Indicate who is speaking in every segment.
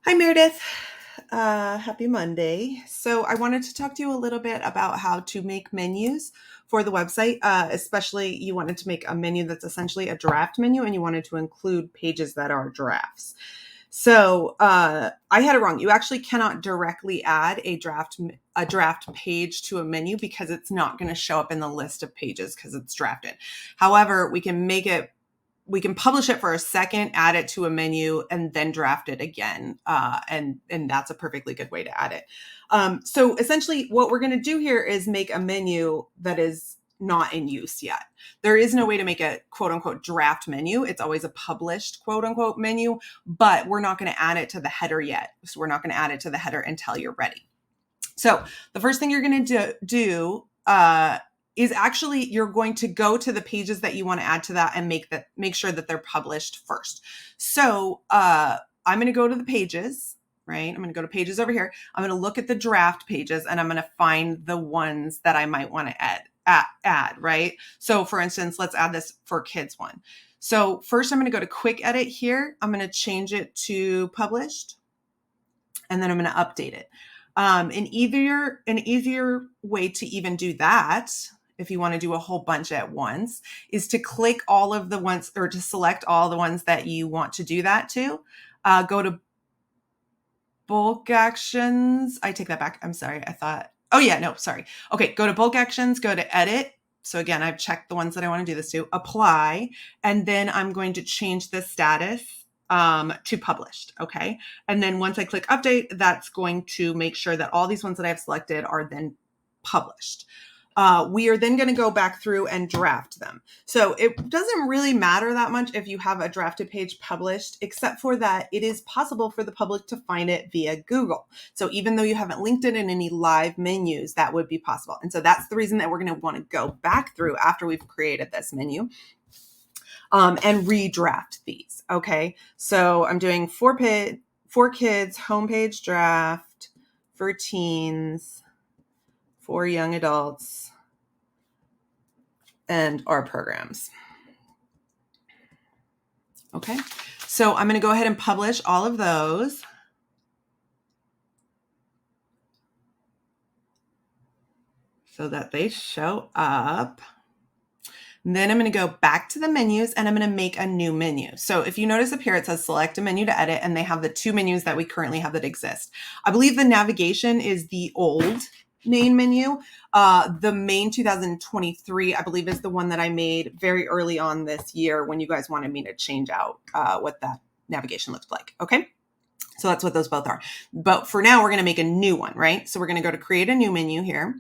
Speaker 1: Hi, Meredith. Happy Monday. So, I wanted to talk to you a little bit about how to make menus for the website, especially you wanted to make a menu that's essentially a draft menu and you wanted to include pages that are drafts. So, I had it wrong. You actually cannot directly add a draft page to a menu because it's not going to show up in the list of pages because it's drafted. However, we can publish it for a second, add it to a menu, and then draft it again. And that's a perfectly good way to add it. So essentially what we're going to do here is make a menu that is not in use yet. There is no way to make a quote unquote draft menu. It's always a published quote unquote menu, but we're not going to add it to the header yet. So we're not going to add it to the header until you're ready. So the first thing you're going to do is actually you're going to go to the pages that you want to add to that and make sure that they're published first. So I'm going to go to the pages, right? I'm going to go to pages over here. I'm going to look at the draft pages and I'm going to find the ones that I might want to add, right? So for instance, let's add this for kids one. So first I'm going to go to quick edit here. I'm going to change it to published and then I'm going to update it. An easier way to even do that, if you want to do a whole bunch at once, is to click all of the ones or to select all the ones that you want to do that to. Go to bulk actions. I take that back. I'm sorry. Okay. Go to bulk actions, go to edit. So again, I've checked the ones that I want to do this to, apply, and then I'm going to change the status to published. Okay. And then once I click update, that's going to make sure that all these ones that I've selected are then published. We are then going to go back through and draft them. So it doesn't really matter that much if you have a drafted page published, except for that it is possible for the public to find it via Google. So even though you haven't linked it in any live menus, that would be possible. And so that's the reason that we're going to want to go back through after we've created this menu and redraft these. Okay. So I'm doing for kids, homepage draft, for teens, for young adults, and our programs. Okay, so I'm going to go ahead and publish all of those. So that they show up. And then I'm going to go back to the menus and I'm going to make a new menu. So if you notice up here, it says select a menu to edit, and they have the two menus that we currently have that exist. I believe the navigation is the old main menu. The main 2023, I believe, is the one that I made very early on this year when you guys wanted me to change out what that navigation looks like. Okay. So that's what those both are. But for now, we're going to make a new one, right? So we're going to go to create a new menu here.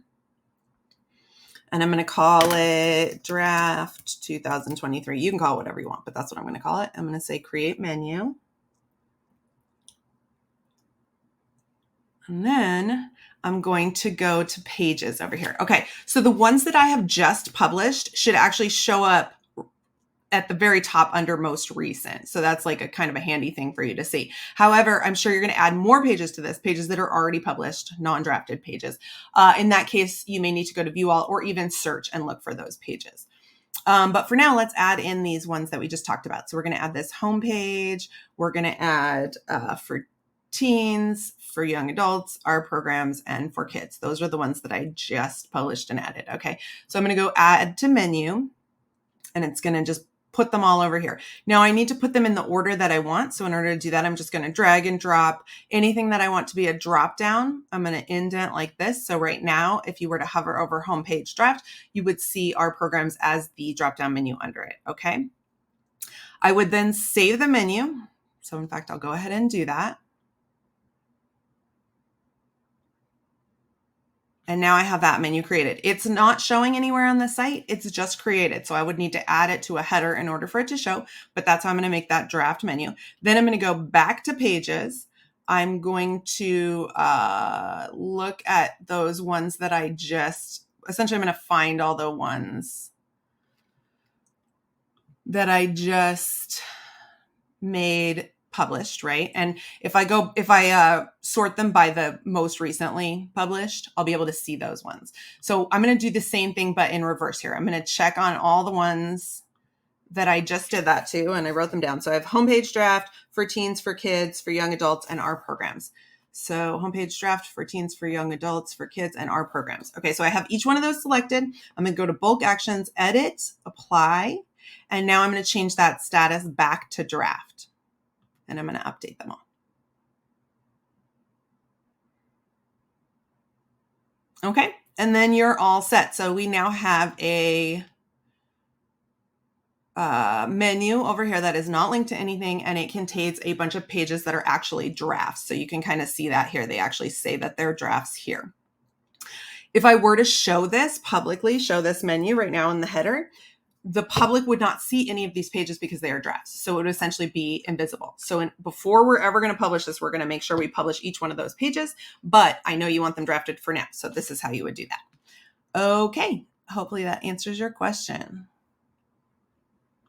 Speaker 1: And I'm going to call it draft 2023. You can call it whatever you want, but that's what I'm going to call it. I'm going to say create menu. And then I'm going to go to pages over here. Okay, so the ones that I have just published should actually show up at the very top under most recent. So that's like a kind of a handy thing for you to see. However, I'm sure you're going to add more pages to this, pages that are already published, non-drafted pages. In that case, you may need to go to view all or even search and look for those pages. But for now, let's add in these ones that we just talked about. So we're going to add this homepage. We're going to add for teens, for young adults, our programs, and for kids. Those are the ones that I just published and added. Okay, so I'm going to go add to menu, and it's going to just put them all over here. Now I need to put them in the order that I want. So in order to do that, I'm just going to drag and drop anything that I want to be a drop down. I'm going to indent like this. So right now, if you were to hover over homepage draft, you would see our programs as the drop down menu under it. Okay. I would then save the menu. So in fact, I'll go ahead and do that. And now I have that menu created. It's not showing anywhere on the site. It's just created. So I would need to add it to a header in order for it to show, but that's how I'm going to make that draft menu. Then I'm going to go back to pages. I'm going to look at those ones that I just, essentially I'm going to find all the ones that I just made published, right? And if I sort them by the most recently published, I'll be able to see those ones. So I'm going to do the same thing, but in reverse here. I'm going to check on all the ones that I just did that to, and I wrote them down. So I have homepage draft for teens, for kids, for young adults, and our programs. So homepage draft for teens, for young adults, for kids, and our programs. Okay, so I have each one of those selected. I'm going to go to bulk actions, edit, apply, and now I'm going to change that status back to draft, and I'm going to update them all. Okay, and then you're all set. So we now have a menu over here that is not linked to anything, and it contains a bunch of pages that are actually drafts. So you can kind of see that here. They actually say that they're drafts here. If I were to show this publicly, show this menu right now in the header, the public would not see any of these pages because they are drafts. So it would essentially be invisible. So before we're ever going to publish this, we're going to make sure we publish each one of those pages, but I know you want them drafted for now. So this is how you would do that. Okay, hopefully that answers your question.